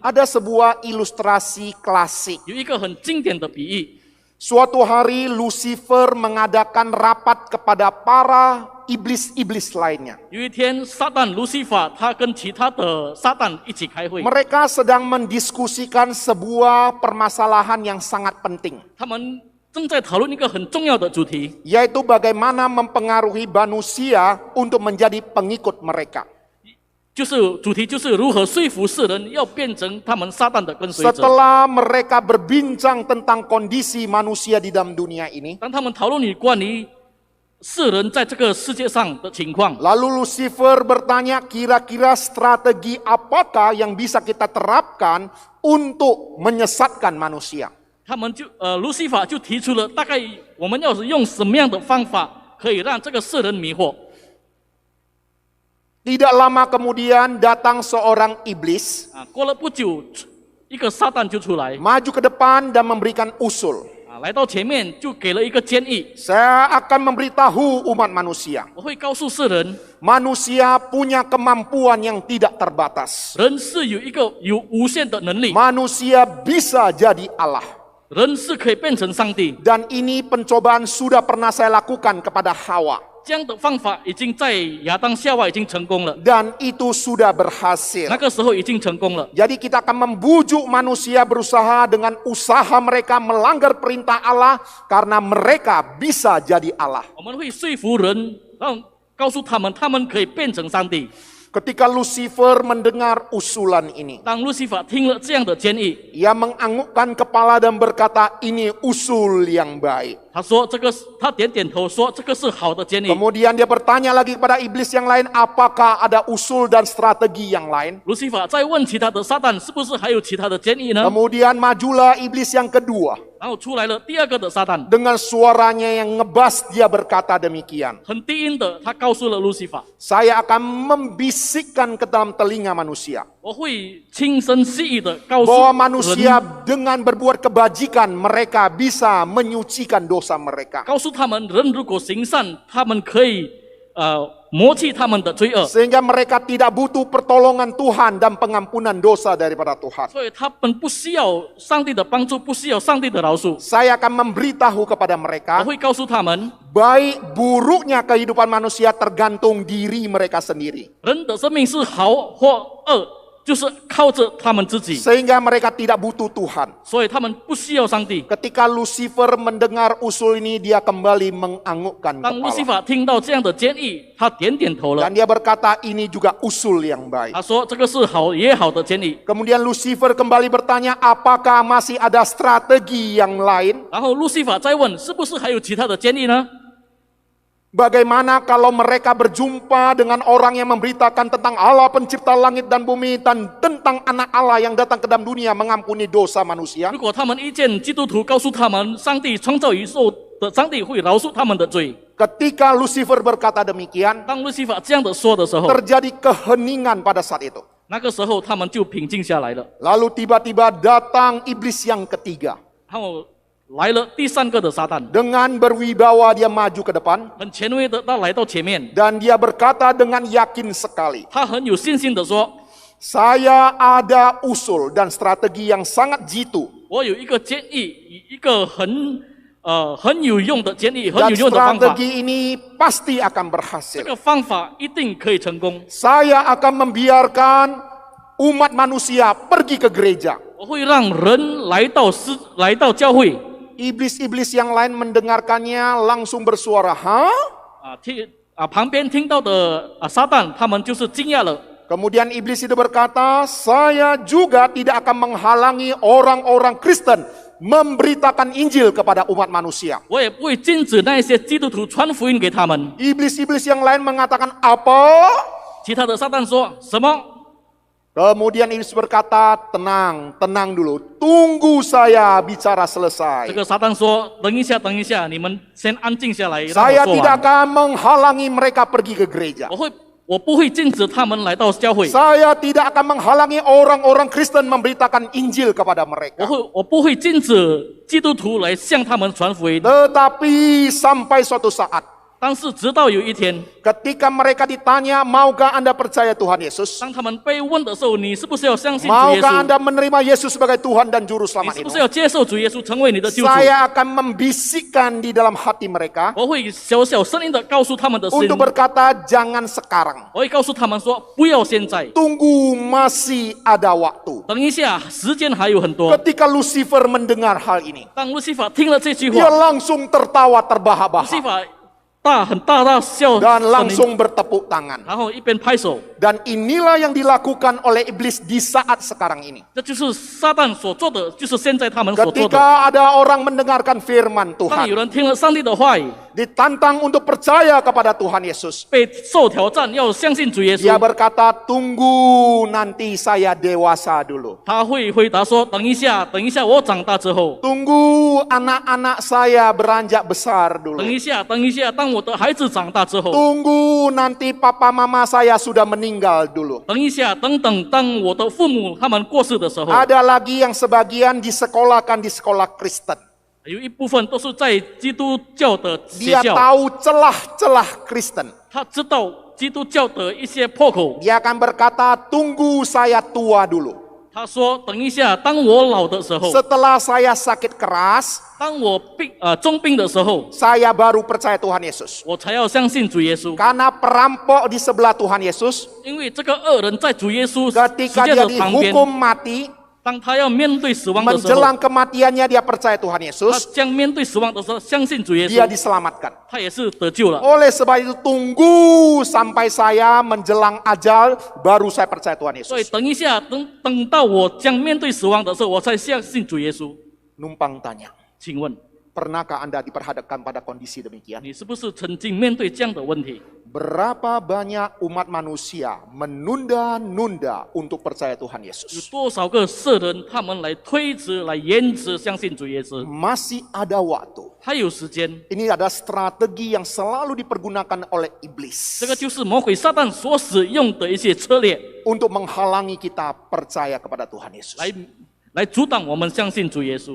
Ada sebuah ilustrasi klasik. 有一个很经典的比喻， Suatu hari Lucifer mengadakan rapat kepada para iblis-iblis lainnya. 有一天撒旦路西法他跟其他的撒旦一起开会， Mereka sedang mendiskusikan sebuah permasalahan yang sangat penting, 他们正在讨论一个很重要的主题， yaitu bagaimana mempengaruhi manusia untuk menjadi pengikut mereka. 就是主题就是如何说服世人要变成他们撒旦的跟随者。 Setelah mereka berbincang tentang kondisi manusia di dalam dunia ini, 当他们讨论你关于世人在这个世界上的情况， lalu Lucifer bertanya, kira-kira strategi apakah yang bisa kita terapkan untuk menyesatkan manusia? 他们就路西法就提出了大概我们要是用什么样的方法可以让这个世人迷惑。 Tidak lama kemudian datang seorang iblis, 过了不久，一个撒旦就出来， maju ke depan dan memberikan usul. 来到前面就给了一个建议， Saya akan memberitahu umat manusia. 我会告诉世人， Manusia punya kemampuan yang tidak terbatas. 人是有一个有无限的能力， Manusia bisa jadi Allah. 人是可以变成上帝。 Dan ini pencobaan sudah pernah saya lakukan kepada Hawa. 这样的方法已经在亚当夏娃已经成功了， Dan itu sudah berhasil. 那个时候已经成功了。 Jadi kita akan membujuk manusia berusaha dengan usaha mereka melanggar perintah Allah karena mereka bisa jadi Allah. 我们会说服人，告诉他们可以变成上帝。 Ketika Lucifer mendengar usulan ini, 当路西法听了这样的建议， ia menganggukkan kepala dan berkata, ini usul yang baik. 他说他点点头说这个是好的建议。 Kemudian dia bertanya lagi kepada iblis yang lain, apakah ada usul dan strategi yang lain? 路西法再问其他的撒旦是不是还有其他的建议呢？ Kemudian majulah iblis yang kedua. 然后出来了第二个的撒旦， Dengan suaranya yang ngebas dia berkata demikian. 很低音的，他告诉了路西法， Saya akan membisikkan ke dalam telinga manusia. 我会轻声细语的告诉 Bahwa manusia 人， dengan berbuat kebajikan mereka bisa menyucikan dosa mereka. 告诉他们人如果行善，他们可以磨去他们的罪恶， Sehingga mereka tidak butuh pertolongan Tuhan dan pengampunan dosa daripada Tuhan. 所以他们不需要上帝的帮助，不需要上帝的饶恕。 Saya akan memberitahu kepada 我 mereka, 会告诉他们， baik buruknya kehidupan manusia tergantung diri mereka sendiri. 人的生命是好或恶，就是靠着他们自己， Sehingga mereka tidak butuh Tuhan. 所以他们不需要上帝。 Ketika Lucifer mendengar usul ini, dia kembali menganggukkan 当路西 kepala. 法听到这样的建议，他点点头了。 Dan dia berkata, ini juga usul yang baik. 他说这个是好也好的建议。 Kemudian Lucifer kembali bertanya, apakah masih ada strategi yang lain? 然后路西法再问，是不是还有其他的建议呢？ Bagaimana kalau mereka berjumpa dengan orang yang memberitakan tentang Allah pencipta langit dan bumi dan tentang anak Allah yang datang ke dalam dunia mengampuni dosa manusia? 如果他们遇见基督徒，告诉他们上帝创造宇宙的上帝会饶恕他们的罪。 Ketika Lucifer berkata demikian, 当路西法这样的说的时候， terjadi keheningan pada saat itu. 那个时候他们就平静下来了。 Lalu tiba-tiba datang iblis yang ketiga. 然后来了第三个的撒旦， Dengan berwibawa dia maju ke depan 很前卫的，他来到前面， dan dia berkata dengan yakin sekali, 他很有信心的说 saya ada usul dan strategi yang sangat jitu.：“ 我有一个建议，一个很有用的建议，很 Dan 有用的方法。 strategi ini pasti akan 这 berhasil. 个方法一定可以成功。 Saya akan membiarkan umat manusia pergi ke gereja. 我会让人来到教会。” Iblis-iblis yang lain mendengarkannya langsung bersuara, hah? 旁边听到的撒旦，他们就是惊讶了。 Kemudian iblis itu berkata, saya juga tidak akan menghalangi orang-orang Kristen memberitakan Injil kepada umat manusia. 我也不会禁止那些基督徒传福音给他们。 Iblis-iblis yang lain mengatakan, apa? 其他的撒旦说什么？ Kemudian iblis berkata, tenang, tenang dulu. Tunggu saya bicara 这 selesai. 个撒旦说：“等一下，你们先安静下来，让 Saya 我说 tidak 完。 akan menghalangi mereka pergi ke gereja. 我不会禁止他们来到教会， Saya tidak akan menghalangi orang-orang Kristen memberitakan Injil kepada mereka. 我不会禁止基督徒来向他们传福音。 Tetapi sampai suatu saat, 但是直到有一天， ketika mereka ditanya, maukah Anda percaya Tuhan Yesus? 当他们被问的时候，你是不是要相信主耶 Maukah 稣？ Anda menerima Yesus sebagai Tuhan dan Juru 你 Selamat 是不 itu? 是要接受主耶稣成为你的救主？ Saya akan membisikkan di dalam hati mereka 我会小小声音的告诉他们的心， untuk berkata, jangan sekarang. 我会告诉他们说，不要现在， Tunggu, masih ada waktu. 等一下，时间还有很多。 Ketika Lucifer mendengar hal ini, 当路西法听了这句 dia 话， langsung tertawa 路西 terbahak-bahak 法很大笑 dan 声音， langsung bertepuk tangan. 然后一边拍手。 Dan inilah yang dilakukan oleh iblis di saat sekarang ini. 这就是撒旦所做的，就是现在他们所做的。 Ketika ada orang mendengarkan firman 当有 Tuhan, 人听了上帝的话语， ditantang untuk percaya kepada Tuhan Yesus, 被受挑战，要相信主耶 dia 稣， berkata, tunggu nanti saya dewasa dulu. 他会回答说：“等一下，等一下，我长大之后， Tunggu anak-anak saya beranjak besar 等 dulu. 一下，等一下，当我的孩子长大之后， Tunggu nanti papa mama saya sudah meninggal dulu. 等一下，等等，当我的父母他们过世的时候， Ada lagi yang sebagian disekolahkan di sekolah Kristen. 有一部分都是在基督教的学 Dia 校， tahu celah-celah Kristen. 他知道基督教的一些破口。 Dia akan berkata, tunggu saya tua dulu. 他说：“等一下，当我老的时候， Setelah saya sakit keras, 当我重病的时候， saya baru percaya Tuhan Yesus. 我才要相信主耶稣。 Karena perampok di sebelah Tuhan Yesus, 因为这个恶人在主耶稣十 ketika 字架 dia 的旁边， dihukum mati, 当他要面对死亡的时候， menjelang kematiannya dia percaya Tuhan 他 Yesus, 将面对死亡的时候相信主耶 dia 稣， diselamatkan. 他也是得救了。 Oleh sebab itu tunggu sampai saya menjelang ajal, baru saya percaya Tuhan 所以 Yesus. 等一下，等到我将面对死亡的时候，我才相信主耶稣。 Numpang tanya, 请问 pernahkah Anda diperhadapkan pada kondisi demikian? 你是不是曾经面对这样的问题？ Berapa banyak umat manusia menunda-nunda untuk percaya Tuhan 有 Yesus? 多少个世人他们来推迟、来延迟相信主耶稣？ Masih ada waktu. 还有时间， Ini adalah strategi yang selalu dipergunakan oleh iblis 这个就是魔鬼撒旦所使用的一些策略， untuk menghalangi kita percaya kepada Tuhan Yesus. 来阻挡我们相信主耶稣。